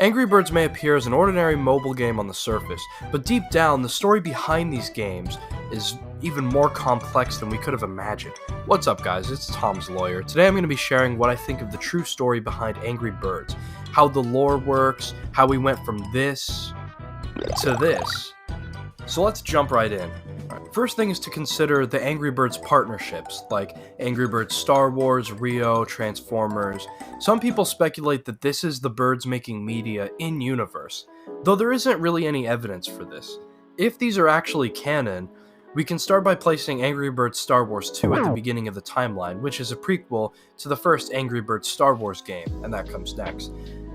Angry Birds may appear as an ordinary mobile game on the surface, but deep down, the story behind these games is even more complex than we could have imagined. What's up guys, it's Tom's Lawyer. Today I'm going to be sharing what I think of the true story behind Angry Birds, how the lore works, how we went from this to this. So let's jump right in. First thing is to consider the Angry Birds partnerships, like Angry Birds Star Wars, Rio, Transformers. Some people speculate that this is the birds making media in-universe, though there isn't really any evidence for this. If these are actually canon, we can start by placing Angry Birds Star Wars 2 at the beginning of the timeline, which is a prequel to the first Angry Birds Star Wars game, and that comes next.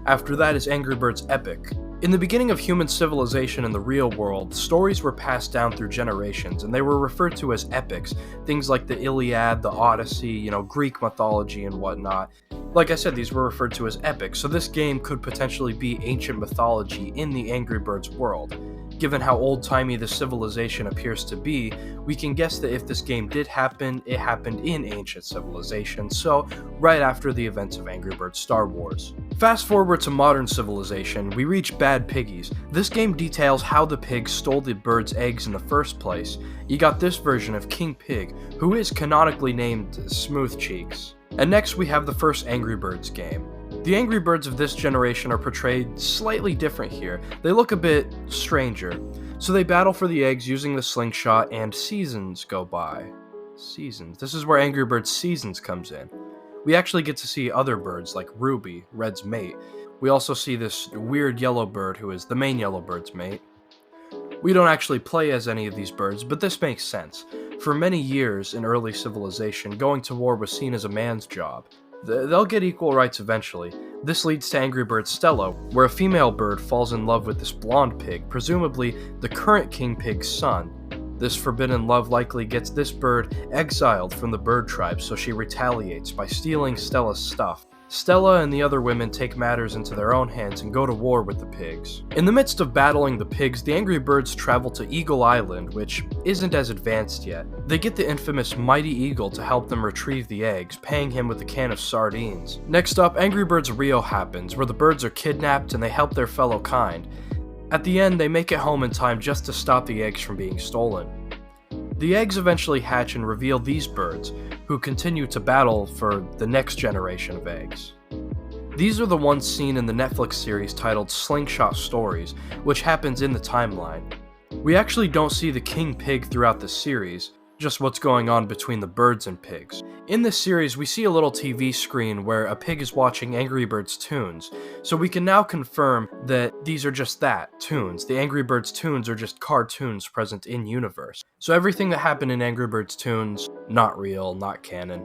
After that is Angry Birds Epic. In the beginning of human civilization in the real world, stories were passed down through generations, and they were referred to as epics, things like the Iliad, the Odyssey, Greek mythology and whatnot. Like I said, these were referred to as epics, so this game could potentially be ancient mythology in the Angry Birds world. Given how old-timey this civilization appears to be, we can guess that if this game did happen, it happened in ancient civilization, so right after the events of Angry Birds Star Wars. Fast forward to modern civilization, we reach Bad Piggies. This game details how the pigs stole the birds' eggs in the first place. You got this version of King Pig, who is canonically named Smooth Cheeks. And next we have the first Angry Birds game. The Angry Birds of this generation are portrayed slightly different here. They look a bit stranger. So they battle for the eggs using the slingshot, and seasons go by. Seasons. This is where Angry Birds Seasons comes in. We actually get to see other birds like Ruby, Red's mate. We also see this weird yellow bird who is the main yellow bird's mate. We don't actually play as any of these birds, but this makes sense. For many years in early civilization, going to war was seen as a man's job. They'll get equal rights eventually. This leads to Angry Birds Stella, where a female bird falls in love with this blonde pig, presumably the current King Pig's son. This forbidden love likely gets this bird exiled from the bird tribe, so she retaliates by stealing Stella's stuff. Stella and the other women take matters into their own hands and go to war with the pigs. In the midst of battling the pigs, the Angry Birds travel to Eagle Island, which isn't as advanced yet. They get the infamous Mighty Eagle to help them retrieve the eggs, paying him with a can of sardines. Next up, Angry Birds Rio happens, where the birds are kidnapped and they help their fellow kind. At the end, they make it home in time just to stop the eggs from being stolen. The eggs eventually hatch and reveal these birds, who continue to battle for the next generation of eggs. These are the ones seen in the Netflix series titled Slingshot Stories, which happens in the timeline. We actually don't see the King Pig throughout the series, just what's going on between the birds and pigs. In this series, we see a little TV screen where a pig is watching Angry Birds tunes, so we can now confirm that these are just that, tunes. The Angry Birds tunes are just cartoons present in universe. So everything that happened in Angry Birds tunes, not real, not canon.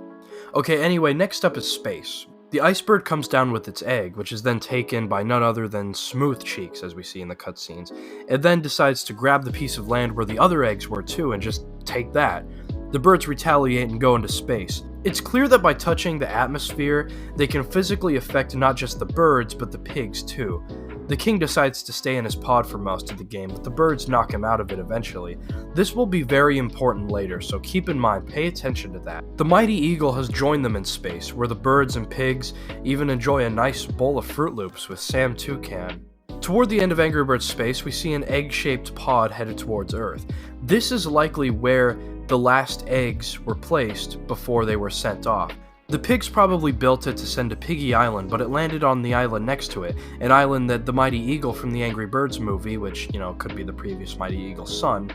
Okay, anyway, next up is space. The ice bird comes down with its egg, which is then taken by none other than Smooth Cheeks, as we see in the cutscenes. It then decides to grab the piece of land where the other eggs were too and just take that. The birds retaliate and go into space. It's clear that by touching the atmosphere, they can physically affect not just the birds, but the pigs too. The king decides to stay in his pod for most of the game, but the birds knock him out of it eventually. This will be very important later, so keep in mind, pay attention to that. The Mighty Eagle has joined them in space, where the birds and pigs even enjoy a nice bowl of Fruit Loops with Sam Toucan. Toward the end of Angry Birds Space, we see an egg-shaped pod headed towards Earth. This is likely where the last eggs were placed before they were sent off. The pigs probably built it to send to Piggy Island, but it landed on the island next to it, an island that the Mighty Eagle from the Angry Birds movie, which, could be the previous Mighty Eagle's son,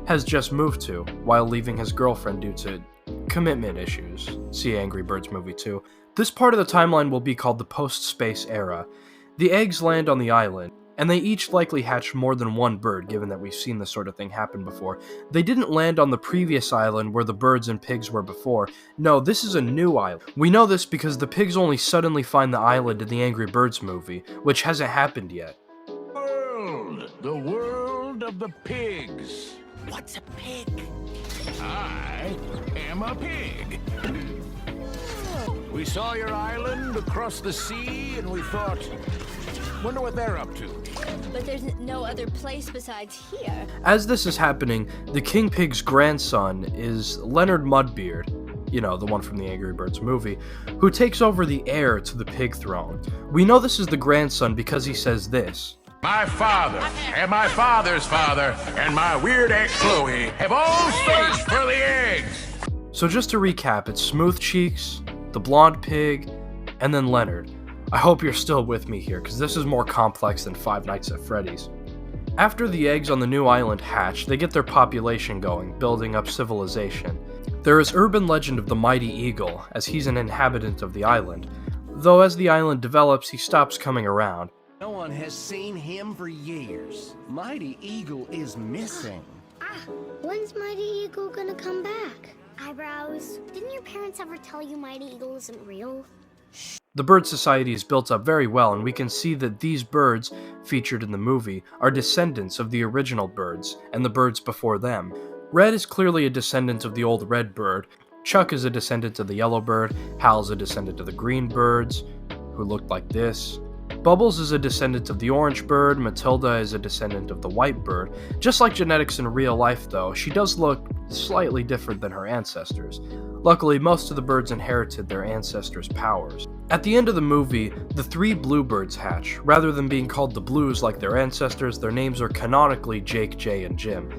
has just moved to, while leaving his girlfriend due to commitment issues. See Angry Birds movie 2. This part of the timeline will be called the post-space era. The eggs land on the island, and they each likely hatch more than one bird, given that we've seen this sort of thing happen before. They didn't land on the previous island where the birds and pigs were before. No, this is a new island. We know this because the pigs only suddenly find the island in the Angry Birds movie, which hasn't happened yet. The world of the pigs. What's a pig? I am a pig. We saw your island across the sea, and we thought, wonder what they're up to. But there's no other place besides here. As this is happening, the King Pig's grandson is Leonard Mudbeard. you know, the one from the Angry Birds movie, who takes over the heir to the pig throne. We know this is the grandson because he says this. My father, and my father's father, and my weird Aunt Chloe have all searched for the eggs. So just to recap, it's Smooth Cheeks, the blonde pig, and then Leonard. I hope you're still with me here, because this is more complex than Five Nights at Freddy's. After the eggs on the new island hatch, they get their population going, building up civilization. There is urban legend of the Mighty Eagle, as he's an inhabitant of the island, though as the island develops, he stops coming around. No one has seen him for years. Mighty Eagle is missing. When's Mighty Eagle gonna come back? Eyebrows, didn't your parents ever tell you Mighty Eagle isn't real? The bird society is built up very well, and we can see that these birds, featured in the movie, are descendants of the original birds, and the birds before them. Red is clearly a descendant of the old red bird, Chuck is a descendant of the yellow bird, Hal's a descendant of the green birds, who looked like this. Bubbles is a descendant of the orange bird, Matilda is a descendant of the white bird. Just like genetics in real life though, she does look slightly different than her ancestors. Luckily, most of the birds inherited their ancestors' powers. At the end of the movie, the 3 bluebirds hatch. Rather than being called the Blues like their ancestors, their names are canonically Jake, Jay, and Jim.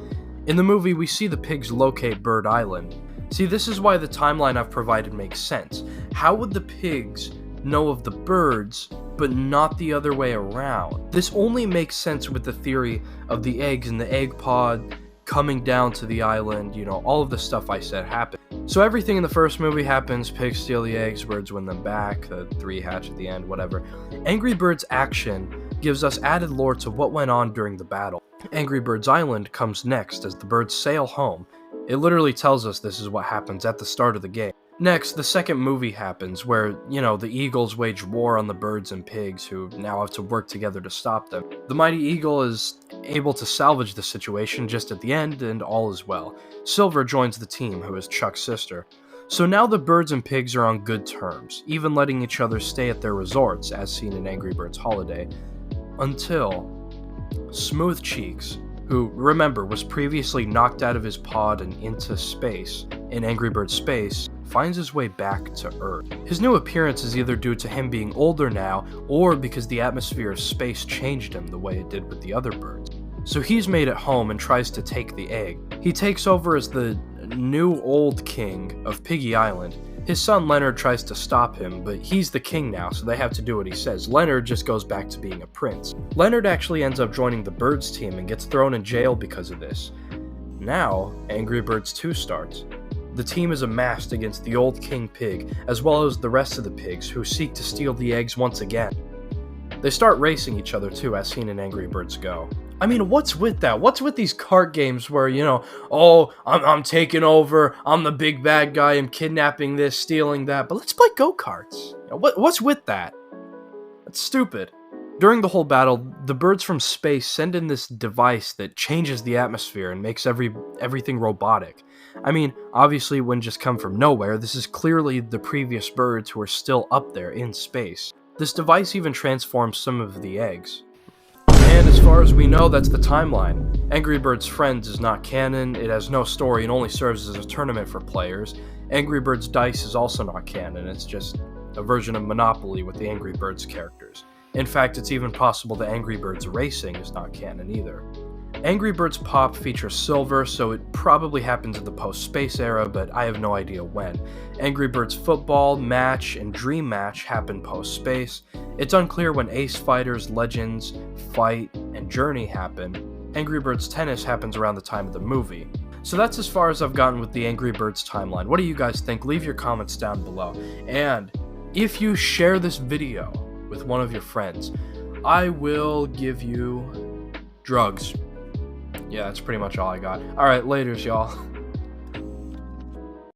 In the movie, we see the pigs locate Bird Island. See, this is why the timeline I've provided makes sense. How would the pigs know of the birds, but not the other way around? This only makes sense with the theory of the eggs in the egg pod coming down to the island, you know, all of the stuff I said happened. So everything in the first movie happens, pigs steal the eggs, birds win them back, the 3 hatch at the end, whatever. Angry Birds action gives us added lore to what went on during the battle. Angry Birds Island comes next as the birds sail home. It literally tells us this is what happens at the start of the game. Next, the second movie happens where, you know, the eagles wage war on the birds and pigs who now have to work together to stop them. The Mighty Eagle is able to salvage the situation just at the end and all is well. Silver joins the team, who is Chuck's sister. So now the birds and pigs are on good terms, even letting each other stay at their resorts as seen in Angry Birds Holiday. Until Smooth Cheeks, who, remember, was previously knocked out of his pod and into space, in Angry Birds Space, finds his way back to Earth. His new appearance is either due to him being older now, or because the atmosphere of space changed him the way it did with the other birds. So he's made it home and tries to take the egg. He takes over as the new old king of Piggy Island. His son Leonard tries to stop him, but he's the king now, so they have to do what he says. Leonard just goes back to being a prince. Leonard actually ends up joining the Birds team and gets thrown in jail because of this. Now, Angry Birds 2 starts. The team is amassed against the old King Pig, as well as the rest of the pigs, who seek to steal the eggs once again. They start racing each other too, as seen in Angry Birds Go. I mean, what's with that? What's with these cart games where, you know, oh, I'm taking over, I'm the big bad guy, I'm kidnapping this, stealing that, but let's play go-karts. You know, what's with that? That's stupid. During the whole battle, the birds from space send in this device that changes the atmosphere and makes everything robotic. I mean, obviously it wouldn't just come from nowhere, this is clearly the previous birds who are still up there in space. This device even transforms some of the eggs. And as far as we know, that's the timeline. Angry Birds Friends is not canon, it has no story and only serves as a tournament for players. Angry Birds Dice is also not canon, it's just a version of Monopoly with the Angry Birds characters. In fact, it's even possible that Angry Birds Racing is not canon either. Angry Birds Pop features Silver, so it probably happens in the post-space era, but I have no idea when. Angry Birds Football, Match, and Dream Match happen post-space. It's unclear when Ace Fighters, Legends, Fight, and Journey happen. Angry Birds Tennis happens around the time of the movie. So that's as far as I've gotten with the Angry Birds timeline. What do you guys think? Leave your comments down below. And if you share this video with one of your friends, I will give you drugs. Yeah, that's pretty much all I got. Alright, laters, y'all.